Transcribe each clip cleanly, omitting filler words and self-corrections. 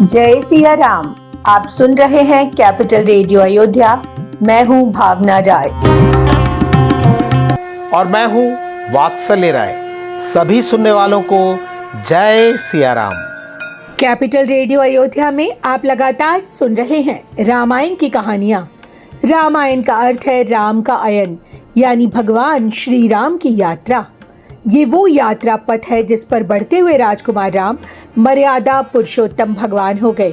जय सिया राम। आप सुन रहे हैं कैपिटल रेडियो अयोध्या। मैं हूं भावना राय और मैं हूं वात्सल्य राय। सभी सुनने वालों को जय सिया राम। कैपिटल रेडियो अयोध्या में आप लगातार सुन रहे हैं रामायण की कहानियां। रामायण का अर्थ है राम का अयन, यानी भगवान श्री राम की यात्रा। ये वो यात्रा पथ है जिस पर बढ़ते हुए राजकुमार राम मर्यादा पुरुषोत्तम भगवान हो गए।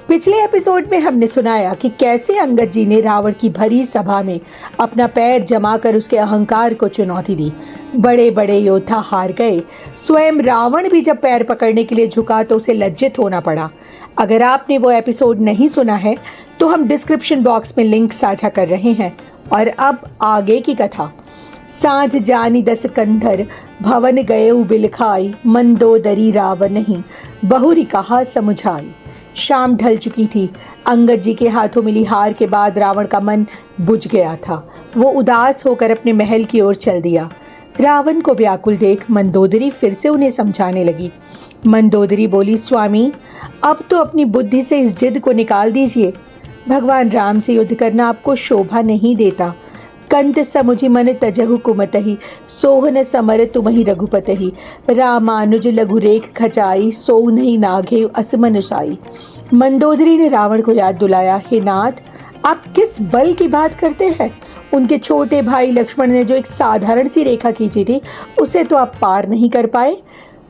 पिछले एपिसोड में हमने सुनाया कि कैसे अंगद जी ने रावण की भरी सभा में अपना पैर जमाकर उसके अहंकार को चुनौती दी। बड़े बड़े योद्धा हार गए। स्वयं रावण भी जब पैर पकड़ने के लिए झुका तो उसे लज्जित होना पड़ा। अगर आपने वो एपिसोड नहीं सुना है तो हम डिस्क्रिप्शन बॉक्स में लिंक साझा कर रहे हैं। और अब आगे की कथा। साँझ जानी दस कंधर, भवन गए बिलखाई, मंदोदरी रावण नहीं, बहुरी कहा समुझाई। शाम ढल चुकी थी। अंगद जी के हाथों मिली हार के बाद रावण का मन बुझ गया था। वो उदास होकर अपने महल की ओर चल दिया। रावण को व्याकुल देख मंदोदरी फिर से उन्हें समझाने लगी। मंदोदरी बोली, स्वामी अब तो अपनी बुद्धि से इस जिद को निकाल दीजिए। भगवान राम से युद्ध करना आपको शोभा नहीं देता। कंत समुझि मन तजहु कुमतहि, सोहन समर तुमहि रघुपतहि। रामानुज लघु रेख खचाई, सोह नहीं नाघे असमनुसाई। मंदोदरी ने रावण को याद दिलाया, हे नाथ आप किस बल की बात करते हैं? उनके छोटे भाई लक्ष्मण ने जो एक साधारण सी रेखा खींची थी उसे तो आप पार नहीं कर पाए।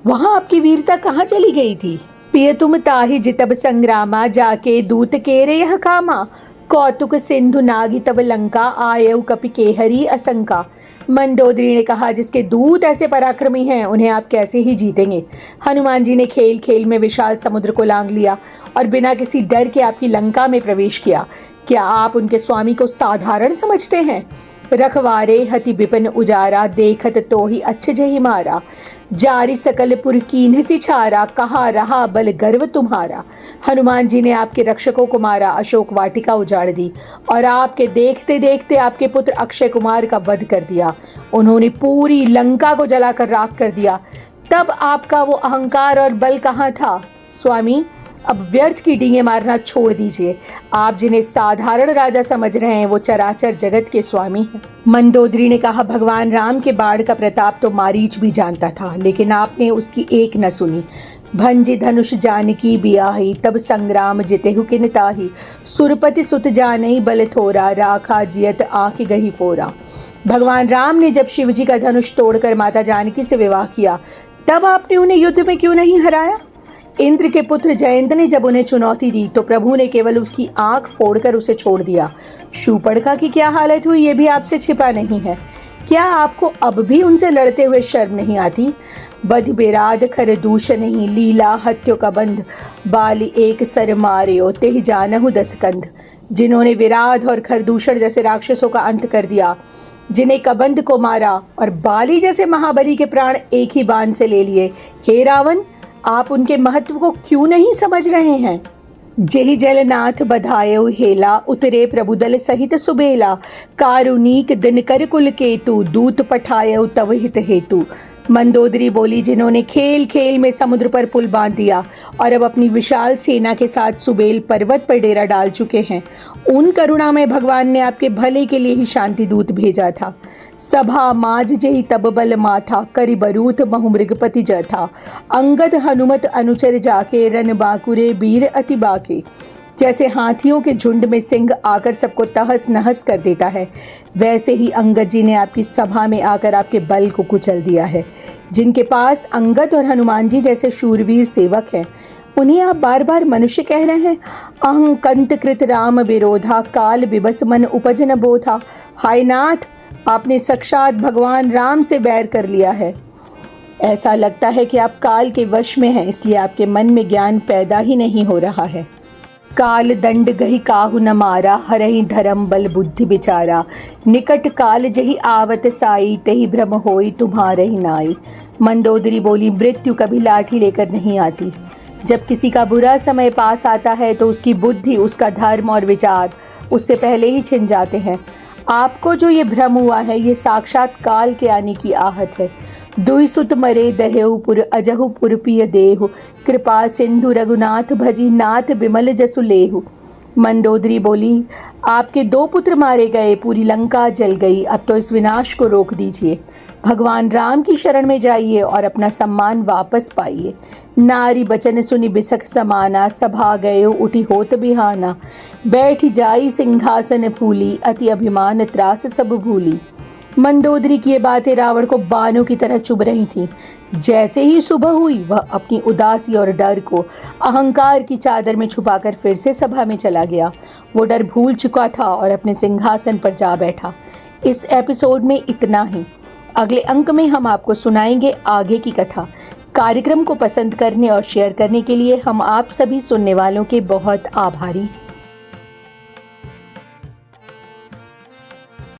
वहां आपकी वीरता कहाँ चली गई थी? पिय तुम ताहि जितब संग्रामा, जाके दूत केरे यह कामा। कौतुक सिंधु नागी तब लंका, आयउ कपि केहरी असंका। मंदोदरी ने कहा, जिसके दूत ऐसे पराक्रमी हैं उन्हें आप कैसे ही जीतेंगे। हनुमान जी ने खेल खेल में विशाल समुद्र को लांघ लिया और बिना किसी डर के आपकी लंका में प्रवेश किया। क्या आप उनके स्वामी को साधारण समझते हैं? रखवारे हति विपिन उजारा, देखत तो ही अच्छ जही मारा। जारी सकल पुर कीन्ह सी छारा, कहा रहा बल गर्व तुम्हारा। हनुमान जी ने आपके रक्षकों को मारा, अशोक वाटिका उजाड़ दी और आपके देखते देखते आपके पुत्र अक्षय कुमार का वध कर दिया। उन्होंने पूरी लंका को जलाकर राख कर दिया। तब आपका वो अहंकार और बल कहाँ था? स्वामी अब व्यर्थ की डींगे मारना छोड़ दीजिए। आप जिन्हें साधारण राजा समझ रहे हैं वो चराचर जगत के स्वामी हैं। मंदोदरी ने कहा, भगवान राम के बाढ़ का प्रताप तो मारीच भी जानता था, लेकिन आपने उसकी एक न सुनी। भंज धनुष जानकी बियाही, तब संग्राम जितेहु किन ताही। सुरपति सुत जानई बल थोरा, राखा जियत आँख गही फोरा। भगवान राम ने जब शिवजी का धनुष तोड़कर माता जानकी से विवाह किया तब आपने उन्हें युद्ध में क्यों नहीं हराया? इंद्र के पुत्र जयंत ने जब उन्हें चुनौती दी तो प्रभु ने केवल उसकी आंख फोड़कर उसे छोड़ दिया। शूर्पणखा की क्या हालत हुई ये भी आपसे छिपा नहीं है। क्या आपको अब भी उनसे लड़ते हुए शर्म नहीं आती? बध बेराद खर दूष नहीं, लीला हत्यो का बंध। बाली एक सर मार्यो, तेहि जानहु दस कंध। जिन्होंने विराध और खरदूषण जैसे राक्षसों का अंत कर दिया, जिन्हें कबंध को मारा और बाली जैसे महाबली के प्राण एक ही बाण से ले लिए। हे रावण, आप उनके महत्व को क्यों नहीं समझ रहे हैं? जेहि जलनाथ बधायो हेला, उतरे प्रभुदल सहित सुबेला। कारुणिक दिनकर कुल केतु, दूत पठायो तव हित हेतु। मंदोदरी बोली, जिन्होंने खेल खेल में समुद्र पर पुल बांध दिया और अब अपनी विशाल सेना के साथ सुबेल पर्वत पर डेरा डाल चुके हैं, उन करुणामय भगवान ने आपके भले के लिए ही शांति दूत भेजा था। सभा माज जही तब बल माथा, करि बरूथ महु मृगपति जथा। अंगद हनुमत अनुचर जाके, रन बाकुरे वीर अति बाके। जैसे हाथियों के झुंड में सिंह आकर सबको तहस नहस कर देता है, वैसे ही अंगद जी ने आपकी सभा में आकर आपके बल को कुचल दिया है। जिनके पास अंगद और हनुमान जी जैसे शूरवीर सेवक हैं, उन्हें आप बार बार मनुष्य कह रहे हैं। अहं कंत कृत राम विरोधा, काल विबस मन उपज न बोधा। हाय नाथ, आपने साक्षात भगवान राम से बैर कर लिया है। ऐसा लगता है कि आप काल के वश में हैं, इसलिए आपके मन में ज्ञान पैदा ही नहीं हो रहा है। काल दंड गही काहु न मारा, हरहि धर्म बल बुद्धि बिचारा। निकट काल जही आवत साई, तेहि भ्रम होई तुम्हारे ही नाई। मंदोदरी बोली, मृत्यु कभी लाठी लेकर नहीं आती। जब किसी का बुरा समय पास आता है तो उसकी बुद्धि, उसका धर्म और विचार उससे पहले ही छिन जाते हैं। आपको जो ये भ्रम हुआ है ये साक्षात काल के आने की आहट है। दुई सुत मरे दहेउपुर अजहुपुर पिय देहु, कृपा सिंधु रघुनाथ भजी नाथ बिमल जसु लेहु। मंदोदरी बोली, आपके 2 पुत्र मारे गए, पूरी लंका जल गई, अब तो इस विनाश को रोक दीजिए। भगवान राम की शरण में जाइए और अपना सम्मान वापस पाइए। नारी बचन सुनि बिसख समाना, सभा गए उठी होत बिहाना। बैठ जाई सिंहासन फूली, अति अभिमान त्रास सब भूली। मंदोदरी की ये बातें रावण को बाणों की तरह चुभ रही थीं। जैसे ही सुबह हुई, वह अपनी उदासी और डर को अहंकार की चादर में छुपाकर फिर से सभा में चला गया। वो डर भूल चुका था और अपने सिंहासन पर जा बैठा। इस एपिसोड में इतना ही। अगले अंक में हम आपको सुनाएंगे आगे की कथा। कार्यक्रम को पसंद करने और शेयर करने के लिए हम आप सभी सुनने वालों के बहुत आभारी।